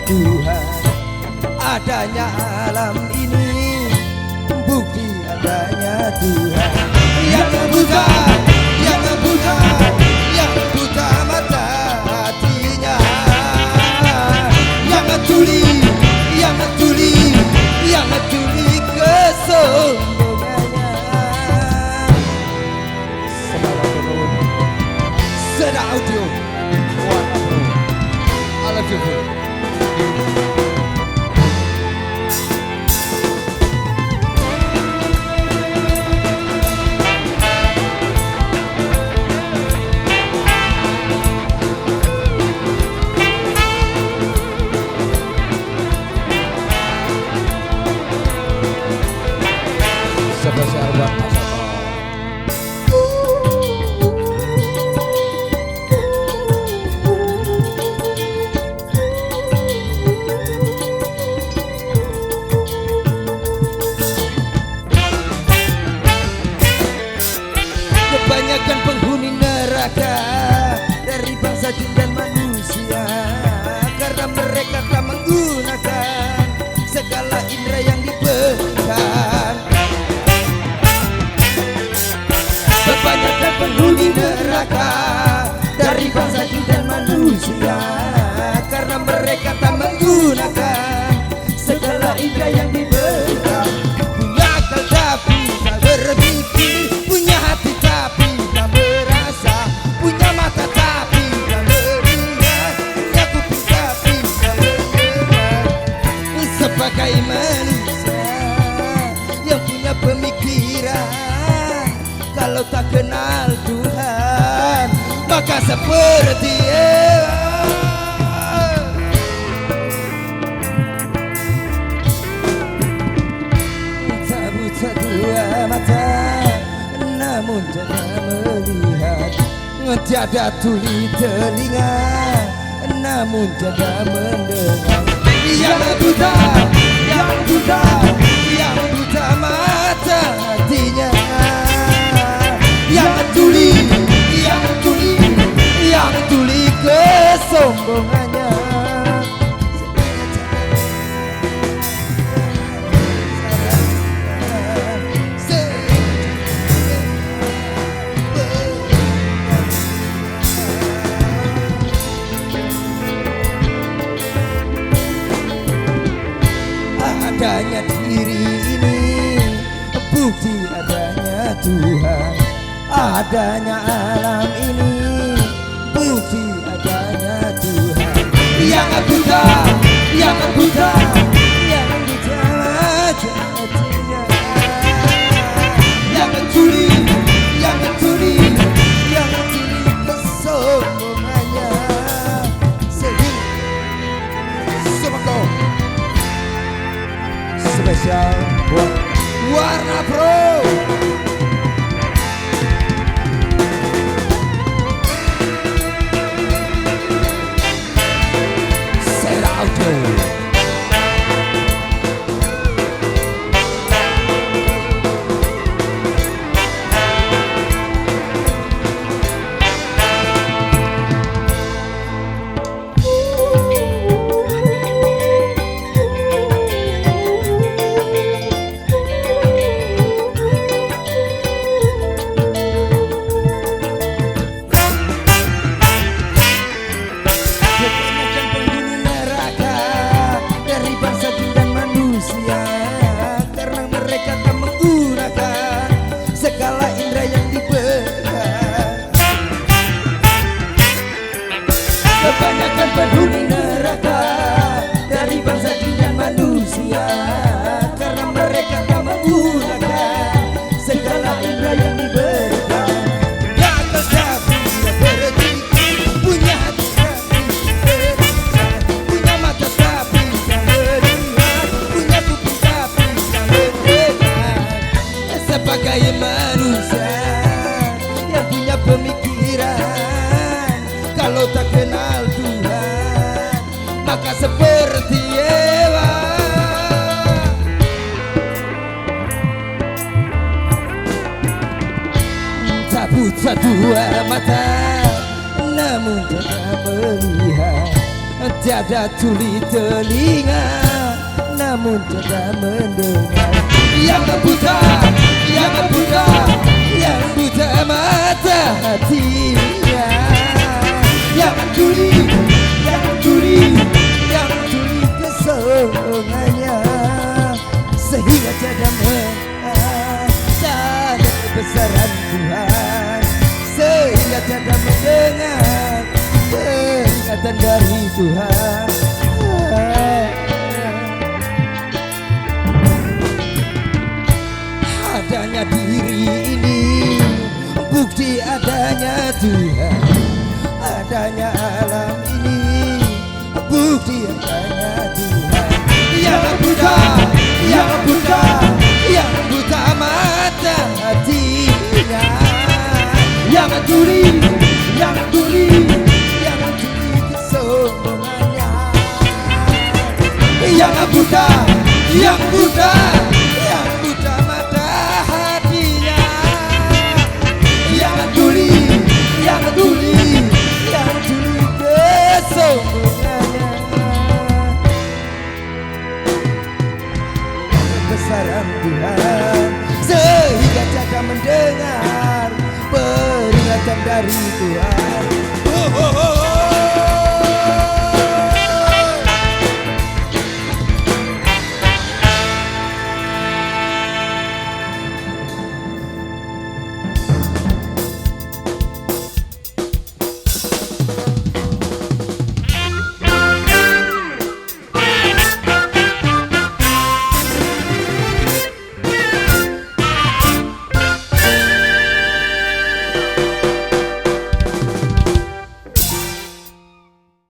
Tuhan. Adanya alam ini bukti adanya Tuhan. Yang buta, yang buta, yang buta mata hatinya, yang tuli, yang tuli, yang tuli kesombongannya. Seda audio, I love you. Spesial buat Mas Soto. Kebanyakan penghuni neraka dari bangsa jin dan manusia, karena mereka tak menggunakan segala indera yang diberikan. Kebanyakan penghuni neraka dari bangsa jin dan manusia, karena mereka tak menggunakan segala indera yang diberikan. Punya akal tapi tak berpikir, punya hati tapi tak merasa, punya mata tapi tak melihat, punya kuping tapi tak mendengar. Sebagai manusia yang punya pemikiran, kalau tak kenal Tuhan, maka seperti buta dua mata, namun jangan melihat. Tiada tuli telinga, namun jangan mendengar. Yang buta, yang buta, yang buta mata hatinya, yang tuli, yang tuli, yang tuli kesombongannya. Adanya diri ini bukti adanya Tuhan. Adanya alam ini bukti adanya Tuhan. Yang buta, yang buta, yang buta mata hatinya, yang tuli, yang tuli, yang tuli kesombongannya. Semoga spesial buat Warna Pro. Seda audio. Karena mereka tak menggunakan segala indera yang diberikan. Kebanyakan penghuni neraka dari bangsa jin dan manusia, karena mereka tak menggunakan segala indera yang diberikan. Gagal tapi tak berpikir, punya hati tapi tak merasa, punya mata tapi tak melihat, punya kuping tapi tak mendengar. Sebagai manusia yang punya pemikiran, kalau tak kenal Tuhan, maka seperti Ewa. Tak buta dua mata, namun jangan melihat. Tiada tuli telinga, namun tiada mendengar. Yang buta, yang buta, yang buta mata hatinya. Yang tuli, yang tuli, yang tuli kesombongannya, sehingga tiada mendengar kebesaran Tuhan, sehingga tiada mendengar peringatan dari Tuhan. Adanya diri ini bukti adanya Tuhan, adanya alam ini bukti adanya Tuhan. Yang buta, yang buta, yang buta mata hatinya. Yang tuli, yang tuli, yang tuli kesombongannya. Yang buta, yang buta, yang buta mata hatinya. Yang tuli, yang tuli, yang tuli kesombongannya. Kebesaran Tuhan, sehingga tiada mendengar peringatan dari Tuhan.